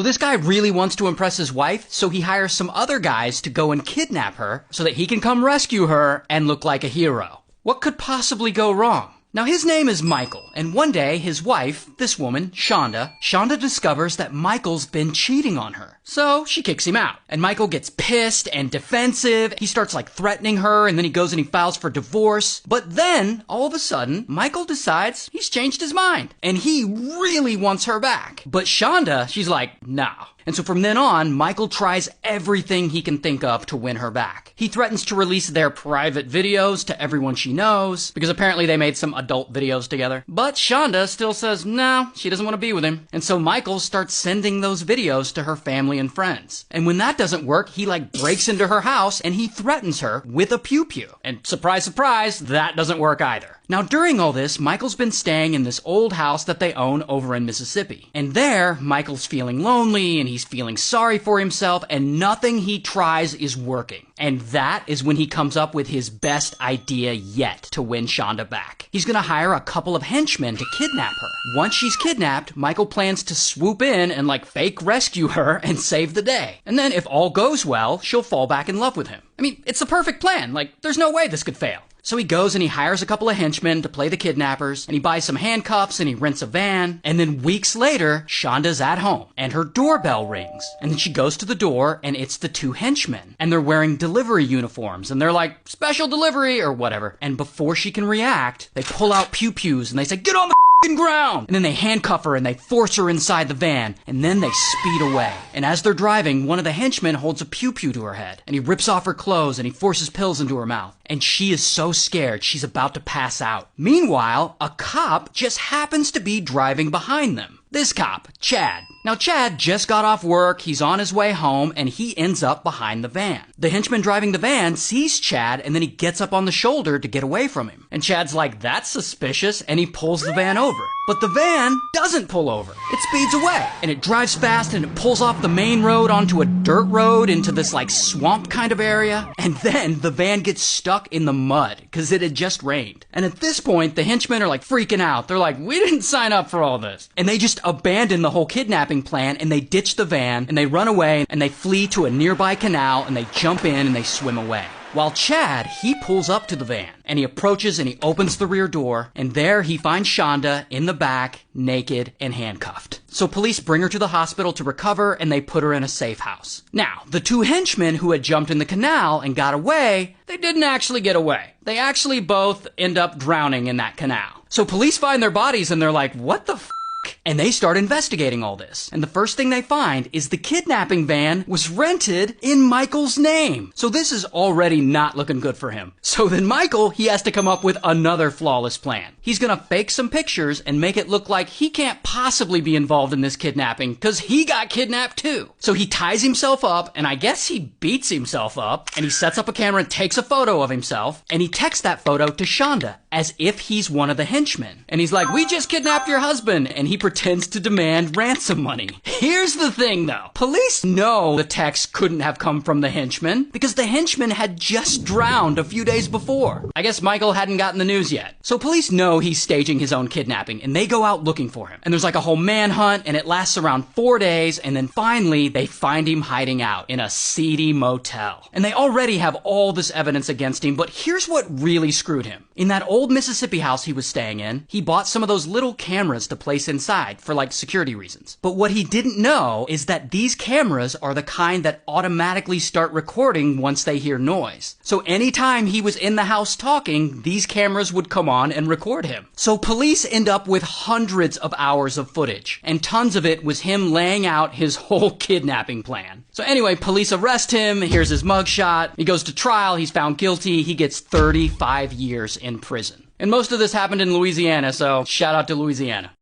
So this guy really wants to impress his wife, so he hires some other guys to go and kidnap her so that he can come rescue her and look like a hero. What could possibly go wrong? Now his name is Michael, and one day his wife, this woman, Schanda discovers that Michael's been cheating on her. So she kicks him out, and Michael gets pissed and defensive. He starts threatening her, and then he goes and he files for divorce. But then, all of a sudden, Michael decides he's changed his mind, and he really wants her back. But Schanda, she's like, nah. And so from then on, Michael tries everything he can think of to win her back. He threatens to release their private videos to everyone she knows, because apparently they made some adult videos together. But Schanda still says no, she doesn't want to be with him. And so Michael starts sending those videos to her family and friends. And when that doesn't work, he breaks into her house and he threatens her with a pew-pew. And surprise, surprise, that doesn't work either. Now during all this, Michael's been staying in this old house that they own over in Mississippi. And there, Michael's feeling lonely and he's feeling sorry for himself, and nothing he tries is working. And that is when he comes up with his best idea yet to win Schanda back. He's gonna hire a couple of henchmen to kidnap her. Once she's kidnapped, Michael plans to swoop in and fake rescue her and save the day. And then if all goes well, she'll fall back in love with him. I mean, it's the perfect plan. There's no way this could fail. So he goes and he hires a couple of henchmen to play the kidnappers, and he buys some handcuffs and he rents a van, and then weeks later, Shanda's at home, and her doorbell rings, and then she goes to the door, and it's the two henchmen, and they're wearing delivery uniforms, and they're like, special delivery, or whatever, and before she can react, they pull out pew-pews, and they say, get on the ground! And then they handcuff her and they force her inside the van, and then they speed away. And as they're driving, one of the henchmen holds a pew-pew to her head, and he rips off her clothes and he forces pills into her mouth. And she is so scared, she's about to pass out. Meanwhile, a cop just happens to be driving behind them. This cop, Chad. Now Chad just got off work, he's on his way home, and he ends up behind the van. The henchman driving the van sees Chad, and then he gets up on the shoulder to get away from him. And Chad's like, that's suspicious, and he pulls the van over. But the van doesn't pull over. It speeds away, and it drives fast, and it pulls off the main road onto a dirt road into this swamp kind of area. And then the van gets stuck in the mud, because it had just rained. And at this point, the henchmen are freaking out. They're like, we didn't sign up for all this. And they just abandon the whole kidnapping plan, and they ditch the van, and they run away, and they flee to a nearby canal, and they jump in and they swim away. While Chad, he pulls up to the van, and he approaches and he opens the rear door, and there he finds Schanda in the back, naked and handcuffed. So police bring her to the hospital to recover, and they put her in a safe house. Now, the two henchmen who had jumped in the canal and got away, they didn't actually get away. They actually both end up drowning in that canal. So police find their bodies and they're like, what the f***? And they start investigating all this. And the first thing they find is the kidnapping van was rented in Michael's name. So this is already not looking good for him. So then Michael, he has to come up with another flawless plan. He's gonna fake some pictures and make it look like he can't possibly be involved in this kidnapping because he got kidnapped too. So he ties himself up, and I guess he beats himself up, and he sets up a camera and takes a photo of himself, and he texts that photo to Schanda as if he's one of the henchmen. And he's like, we just kidnapped your husband, and he pretends to demand ransom money. Here's the thing though. Police know the text couldn't have come from the henchman because the henchman had just drowned a few days before. I guess Michael hadn't gotten the news yet. So police know he's staging his own kidnapping, and they go out looking for him. And there's a whole manhunt, and it lasts around 4 days, and then finally they find him hiding out in a seedy motel. And they already have all this evidence against him, but here's what really screwed him. In that old Mississippi house he was staying in, he bought some of those little cameras to place inside for security reasons. But what he didn't know is that these cameras are the kind that automatically start recording once they hear noise. So anytime he was in the house talking, these cameras would come on and record him. So police end up with hundreds of hours of footage, and tons of it was him laying out his whole kidnapping plan. So anyway, police arrest him, here's his mugshot, he goes to trial, he's found guilty, he gets 35 years in prison. And most of this happened in Louisiana, so shout out to Louisiana.